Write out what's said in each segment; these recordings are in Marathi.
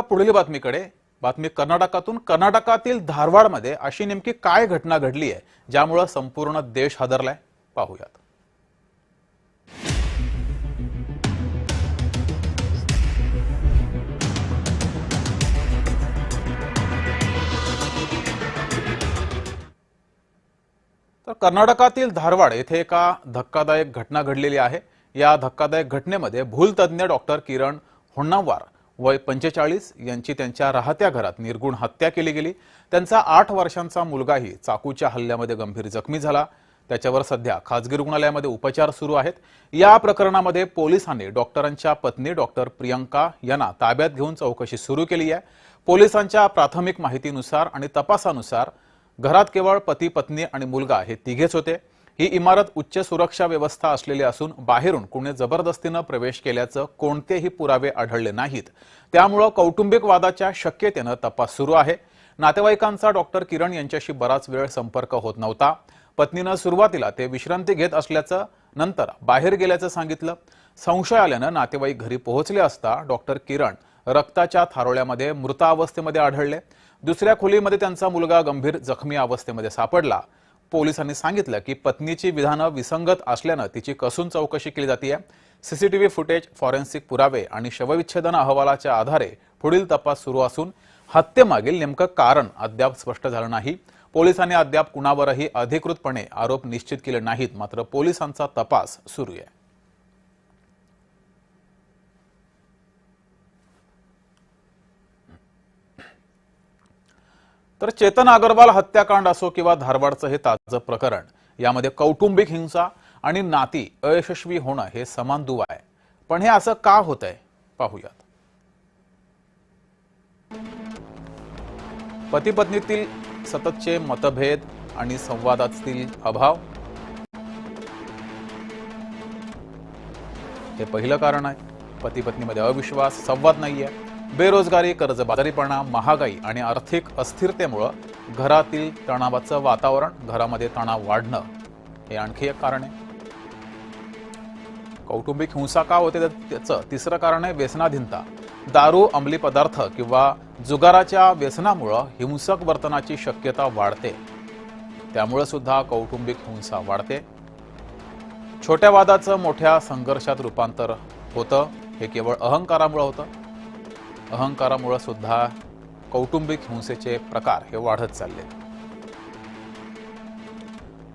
पुढील बातमी कर्नाटकातील धारवाडमध्ये अशी नेमकी काय घटना घडली आहे ज्यामुळे संपूर्ण देश हादरलाय पाहूयात। तर कर्नाटकातील धारवाड येथे एका धक्कादायक घटना घडलेली आहे। या धक्कादायक घटनेमध्ये भूलतज्ञ डॉक्टर किरण होन्नावर वय 45 यांची त्यांच्या राहत्या घरात निर्गुण हत्या केली गेली। त्यांचा 8 वर्षांचा मुलगाही चाकूच्या हल्ल्यामध्ये गंभीर जखमी झाला। त्याच्यावर सध्या खासगी रुग्णालयामध्ये उपचार सुरू आहेत। या प्रकरणामध्ये पोलिसांनी डॉक्टरांच्या पत्नी डॉक्टर प्रियंका यांना ताब्यात घेऊन चौकशी सुरू केली आहे। पोलिसांच्या प्राथमिक माहितीनुसार आणि तपासानुसार घरात केवळ पती पत्नी आणि मुलगा हे तिघेच होते। ही इमारत उच्च सुरक्षा व्यवस्था असलेली असून बाहेरून कोणी जबरदस्तीने प्रवेश केल्याचे कोणतेही पुरावे आढळले नाहीत। त्यामुळे कौटुंबिक वादाच्या शक्यतेने तपास सुरू आहे। नातेवाईकांचा डॉक्टर किरण यांच्याशी बराच वेळ संपर्क होत नव्हता। पत्नीने सुरुवातीला ते विश्रांती घेत असल्याचं नंतर बाहेर गेल्याचं सांगितलं। संशय आल्याने नातेवाईक घरी पोहोचले असता डॉक्टर किरण रक्ताच्या थारोळ्यामध्ये मृत अवस्थेमध्ये आढळले। दुसऱ्या खोलीमध्ये त्यांचा मुलगा गंभीर जखमी अवस्थेमध्ये सापडला। पोलिसांनी सांगितलं की पत्नीची विधानं विसंगत असल्याने तिची कसून चौकशी केली जाते। सीसीटीव्ही फुटेज, फॉरेन्सिक पुरावे आणि शवविच्छेदन अहवालाच्या आधारे पुढील तपास सुरू असून हत्येमागील नेमकं कारण अद्याप स्पष्ट झालं नाही। पोलिसांनी अद्याप कुणावरही अधिकृतपणे आरोप निश्चित केले नाहीत, मात्र पोलिसांचा तपास सुरू आहे। तर चेतन अग्रवाल हत्याकांड असो किंवा धारवाडचं हे ताजं प्रकरण, यामध्ये कौटुंबिक हिंसा आणि नाती अयशस्वी होणं हे समान दुवा आहे। पण हे असं का होतंय पाहूयात। पती पत्नीतील सततचे मतभेद आणि संवादातील अभाव हे पहिलं कारण आहे। पती पत्नीमध्ये अविश्वास, संवाद नाहीये। बेरोजगारी, कर्जबाजारीपणा, महागाई आणि आर्थिक अस्थिरतेमुळे घरातील तणावाचं वातावरण, घरामध्ये तणाव वाढणं हे आणखी एक कारण आहे। कौटुंबिक हिंसा का होते त्याचं तिसरं कारण आहे व्यसनाधीनता। दारू, अंमली पदार्थ किंवा जुगाराच्या व्यसनामुळे हिंसक वर्तनाची शक्यता वाढते। त्यामुळे सुद्धा कौटुंबिक हिंसा वाढते। छोट्या वादाचं मोठ्या संघर्षात रूपांतर होतं। हे केवळ अहंकारामुळे होतं। अहंकारामुळे सुद्धा कौटुंबिक हिंसेचे प्रकार हे वाढत चालले।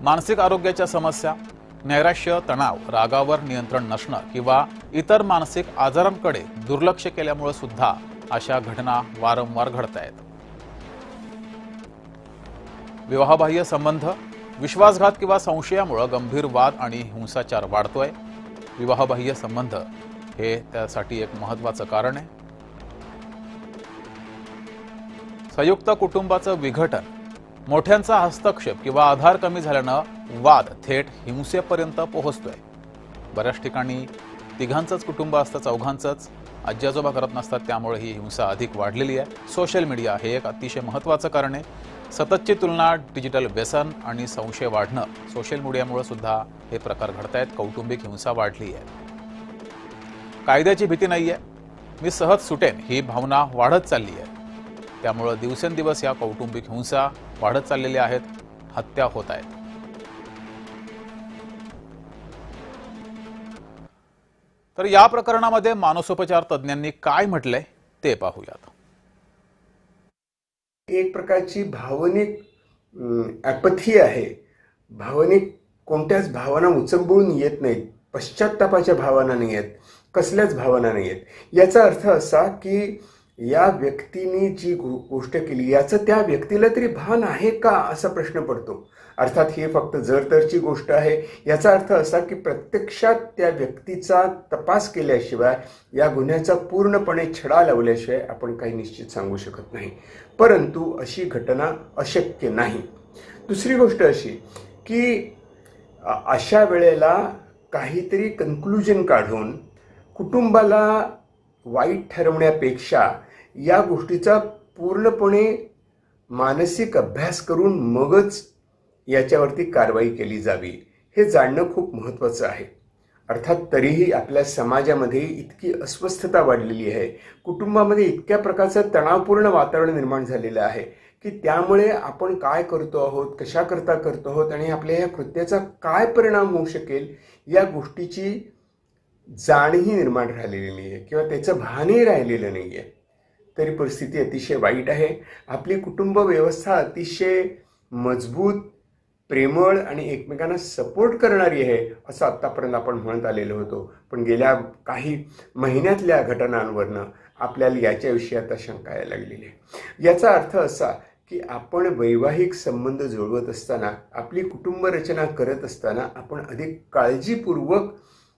मानसिक आरोग्याच्या समस्या, नैराश्य, तणाव, रागावर नियंत्रण नसणं किंवा इतर मानसिक आजारांकडे दुर्लक्ष केल्यामुळे सुद्धा अशा घटना वारंवार घडतायत। विवाहबाह्य संबंध, विश्वासघात किंवा संशयामुळे गंभीर वाद आणि हिंसाचार वाढतोय। विवाहबाह्य संबंध हे त्यासाठी एक महत्त्वाचं कारण आहे। संयुक्त कुटुंबाचं विघटन, मोठ्यांचा हस्तक्षेप किंवा आधार कमी झाल्यानं वाद थेट हिंसेपर्यंत पोहोचतोय। बऱ्याच ठिकाणी तिघांचंच कुटुंब असतं, चौघांचंच, आजी आजोबा करत नसतात, त्यामुळे ही हिंसा अधिक वाढलेली आहे। सोशल मीडिया हे एक अतिशय महत्त्वाचं कारण आहे। सततची तुलना, डिजिटल व्यसन आणि संशय वाढणं, सोशल मीडियामुळे सुद्धा हे प्रकार घडतायत। कौटुंबिक हिंसा वाढली आहे। कायद्याची भीती नाहीये, मी सहज सुटेन ही भावना वाढत चालली आहे। त्यामुळे दिवसेंदिवस या कौटुंबिक हिंसा वाढत चाललेल्या आहेत, हत्या होत आहेत। तर या प्रकरणामध्ये मानसोपचार तज्ञांनी काय म्हटलंय ते पाहूयात। एक प्रकारची भावनिक ॲपथी आहे। भावनिक कोणत्याच भावना उचंबळून येत नाहीत, पश्चात्तापाच्या भावना नाही आहेत, कसल्याच भावना नाही आहेत। याचा अर्थ असा की या व्यक्तीने जी गोष्ट केली याचं त्या व्यक्तीला तरी भान आहे का असा प्रश्न पडतो। अर्थात ही फक्त जर-तरची गोष्ट आहे। याचा अर्थ असा की प्रत्यक्षात त्या व्यक्तीचा तपास केल्याशिवाय, या गुन्ह्याचा पूर्णपणे छडा लावल्याशिवाय आपण काही निश्चित सांगू शकत नाही। परंतु अशी घटना अशक्य नाही। दुसरी गोष्ट अशी की अशा वेळेला काहीतरी कन्क्लुजन काढून कुटुंबाला वाईट ठरवण्यापेक्षा या गोष्टीचा पूर्णपणे मानसिक अभ्यास करून मगच याच्यावरती कारवाई केली जावी, हे जाणणं खूप महत्त्वाचं आहे। अर्थात तरीही आपल्या समाजामध्ये इतकी अस्वस्थता वाढलेली आहे, कुटुंबामध्ये इतक्या प्रकारचं तणावपूर्ण वातावरण निर्माण झालेलं आहे की त्यामुळे आपण काय करतो आहोत, कशाकरता करतो आहोत आणि आपल्या या कृत्याचा काय परिणाम होऊ शकेल या गोष्टीची जाणही निर्माण राहिलेली नाही आहे किंवा त्याचं भानही राहिलेलं नाही आहे. तरी परिस्थिती अतिशय वाईट आहे. आपली कुटुंब व्यवस्था अतिशय मजबूत, प्रेमळ आणि एकमेकांना सपोर्ट करणारी आहे असं आत्तापर्यंत आपण म्हणत आलेलो होतो. पण गेल्या काही महिन्यातल्या घटनांवरनं आपल्याला याच्याविषयी आता शंका यायला लागलेली आहे. याचा अर्थ असा की आपण वैवाहिक संबंध जुळवत असताना, आपली कुटुंब रचना करत असताना आपण अधिक काळजीपूर्वक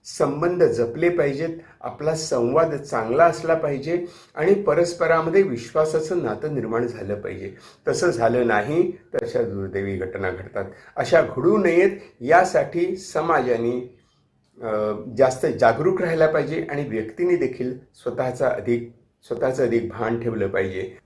संबंध जपले पाहिजेत. आपला संवाद चांगला असला पाहिजे आणि परस्परामध्ये विश्वासाचं नातं निर्माण झालं पाहिजे. तसं झालं नाही तर अशा दुर्दैवी घटना घडतात. अशा घडू नयेत यासाठी समाजाने जास्त जागरूक राहायला पाहिजे आणि व्यक्तीने देखील स्वतःचं अधिक भान ठेवलं पाहिजे.